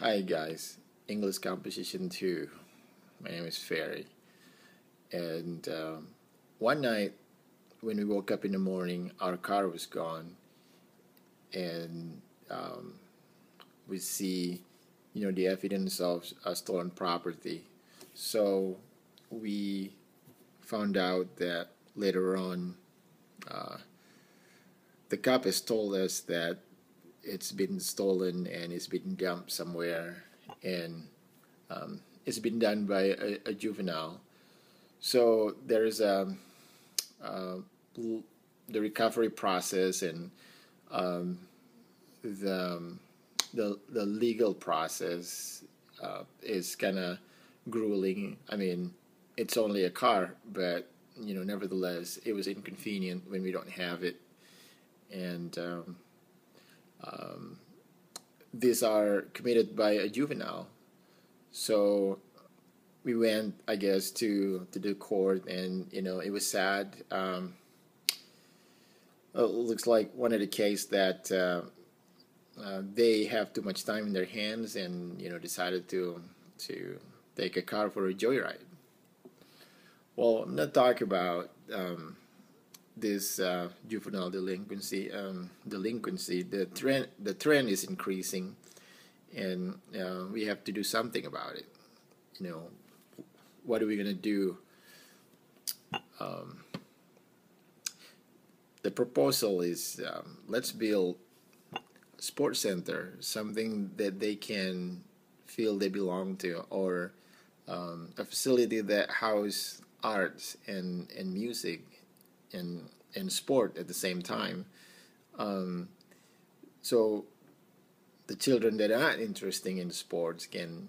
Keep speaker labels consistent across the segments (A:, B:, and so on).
A: Hi guys, English Composition 2. My name is Ferry. And one night when we woke up in the morning, our car was gone, and we see, the evidence of a stolen property. So we found out that later on, uh, the cop has told us that it's been stolen and it's been dumped somewhere, and it's been done by a juvenile. So there's uh, the recovery process and um, the, the legal process is kind of grueling. I mean, it's only a car, but nevertheless, it was inconvenient when we don't have it, and um, these are committed by a juvenile. So we went, I guess, to the court, and it was sad. It looks like one of the case that they have too much time in their hands, and decided to take a car for a joyride. Well, I'm not talking about this juvenile delinquency. Delinquency. The trend is increasing, and we have to do something about it. You know, what are we gonna do? Um, the proposal is, let's build a sports center, something that they can feel they belong to, or a facility that house arts and music and sport at the same time. Um, so the children that are not interested in sports can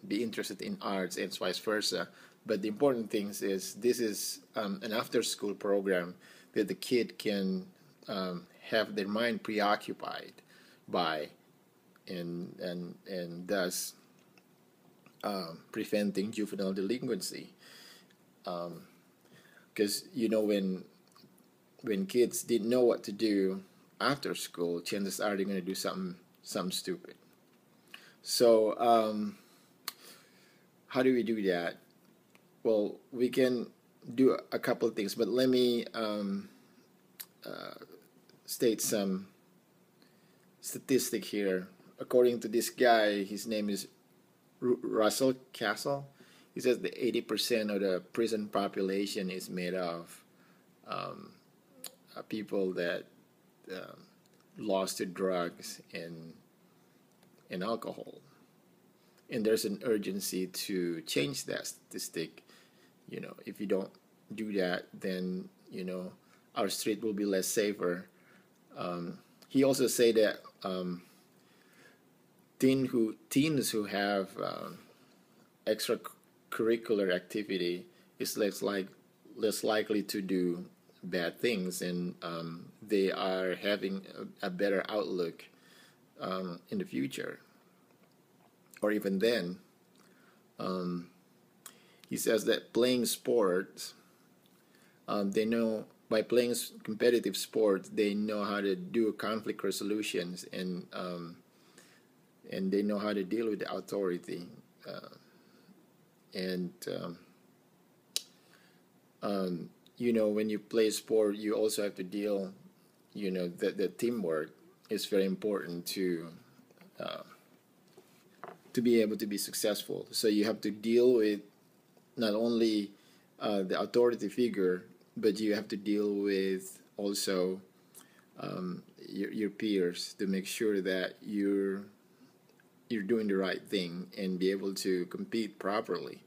A: be interested in arts and vice versa. But the important thing is this is an after school program that the kid can have their mind preoccupied by, and thus preventing juvenile delinquency. Because when kids didn't know what to do after school, chances are they're going to do something stupid. So how do we do that? Well, we can do a couple of things, but let me state some statistic here. According to this guy, his name is Russell Castle. He says that 80% of the prison population is made of um, people that um lost to drugs and alcohol. And there's an urgency to change that statistic. If you don't do that, then our street will be less safer. He also say that teens who have extracurricular activity is less likely to do bad things, and they are having a better outlook in the future, or even then. Um, he says that playing sports, they know by playing competitive sports, they know how to do conflict resolutions, and they know how to deal with the authority. And when you play sport, you also have to deal. The teamwork is very important uh, to be able to be successful. So you have to deal with not only the authority figure, but you have to deal with also your peers to make sure that you're doing the right thing and be able to compete properly.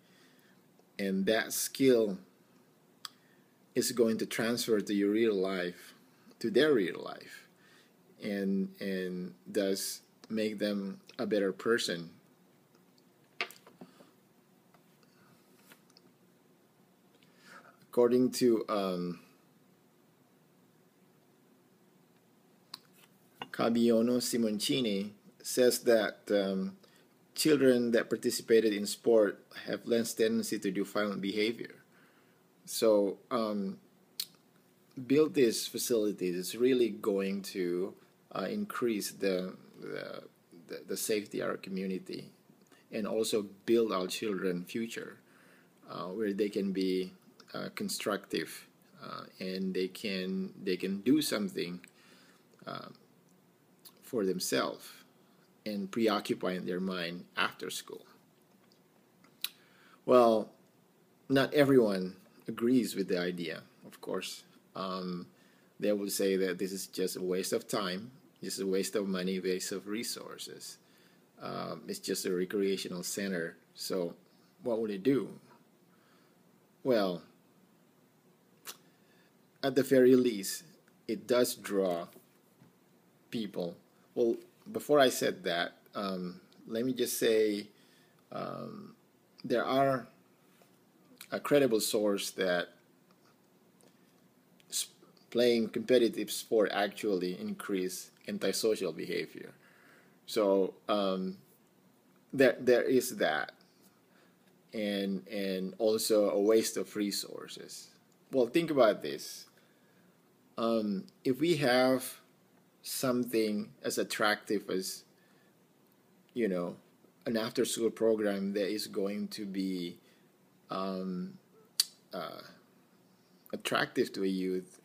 A: And that skill is going to transfer to your real life, to their real life, and thus make them a better person. According to Cabiono Simoncini, says that children that participated in sport have less tendency to do violent behavior. So build these facilities is really going to increase the the safety of our community, and also build our children future, where they can be constructive, and they can do something for themselves and preoccupying their mind after school. Well, not everyone agrees with the idea, of course. They will say that this is just a waste of time, just a waste of money, waste of resources. It's just a recreational center. So what would it do? Well, at the very least, it does draw people. Well, before I said that, let me just say there are a credible source that playing competitive sport actually increase antisocial behavior. So there is that, and also a waste of resources. Well, think about this. If we have something as attractive as, an after-school program that is going to be attractive to a youth,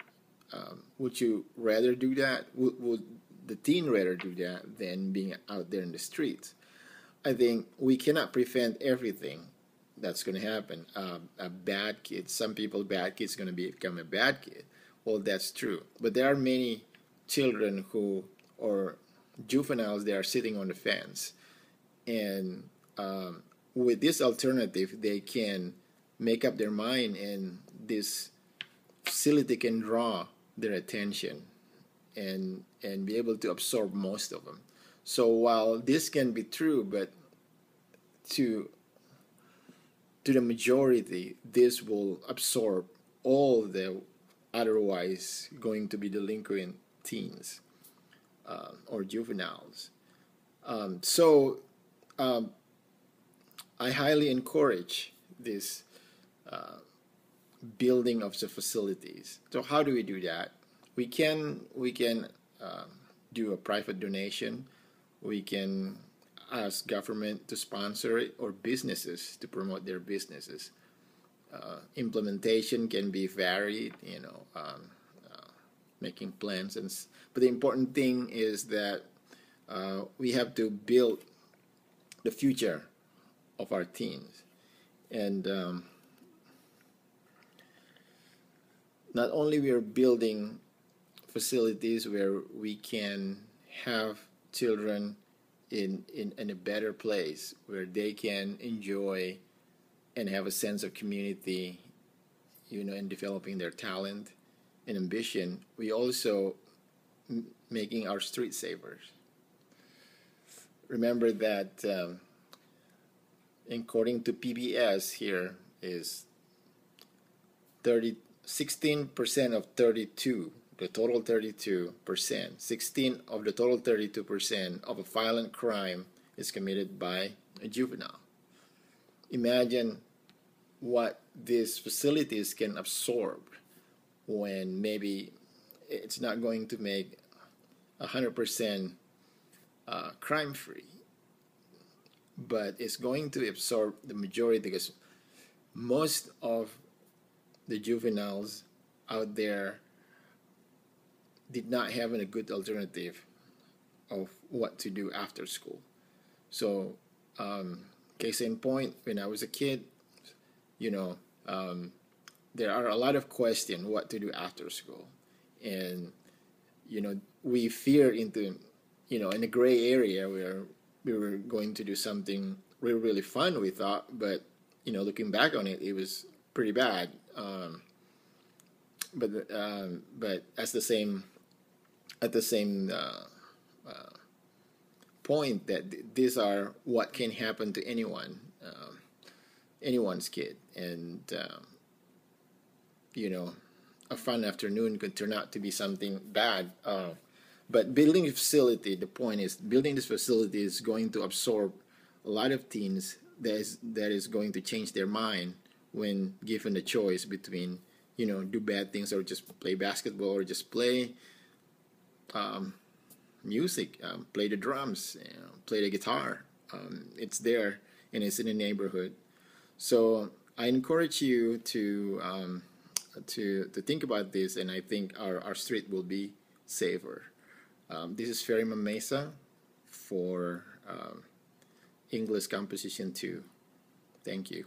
A: would you rather do that? Would the teen rather do that than being out there in the streets? I think we cannot prevent everything that's going to happen. A bad kid, some people, bad kid's going to become a bad kid. Well, that's true. But there are many children or juveniles that are sitting on the fence. And with this alternative, they can make up their mind, and this facility can draw their attention and be able to absorb most of them. So while this can be true, but to the majority, this will absorb all the otherwise going to be delinquent teens or juveniles. I highly encourage this building of the facilities. So how do we do that? We can do a private donation. We can ask government to sponsor it, or businesses to promote their businesses. Implementation can be varied, making plans, but the important thing is that we have to build the future of our teens, and not only we are building facilities where we can have children in a better place where they can enjoy and have a sense of community, in developing their talent and ambition. We also making our street savers. Remember that according to PBS, here is 16% of 32, the total 32%, 16 of the total 32% of a violent crime is committed by a juvenile. Imagine what these facilities can absorb when maybe it's not going to make 100% crime-free, but it's going to absorb the majority, because most of the juveniles out there did not have a good alternative of what to do after school. So, case in point, when I was a kid, there are a lot of questions what to do after school, and we fear into in a gray area where we were going to do something really, really fun, we thought, but looking back on it, it was pretty bad. But at the same point, that these are what can happen to anyone's kid, and a fun afternoon could turn out to be something bad. But building a facility, the point is, building this facility is going to absorb a lot of teens that is going to change their mind when given the choice between, do bad things or just play basketball or just play music, play the drums, play the guitar. It's there and it's in the neighborhood. So I encourage you to think about this, and I think our street will be safer. This is Ferry Mamesa for English Composition 2. Thank you.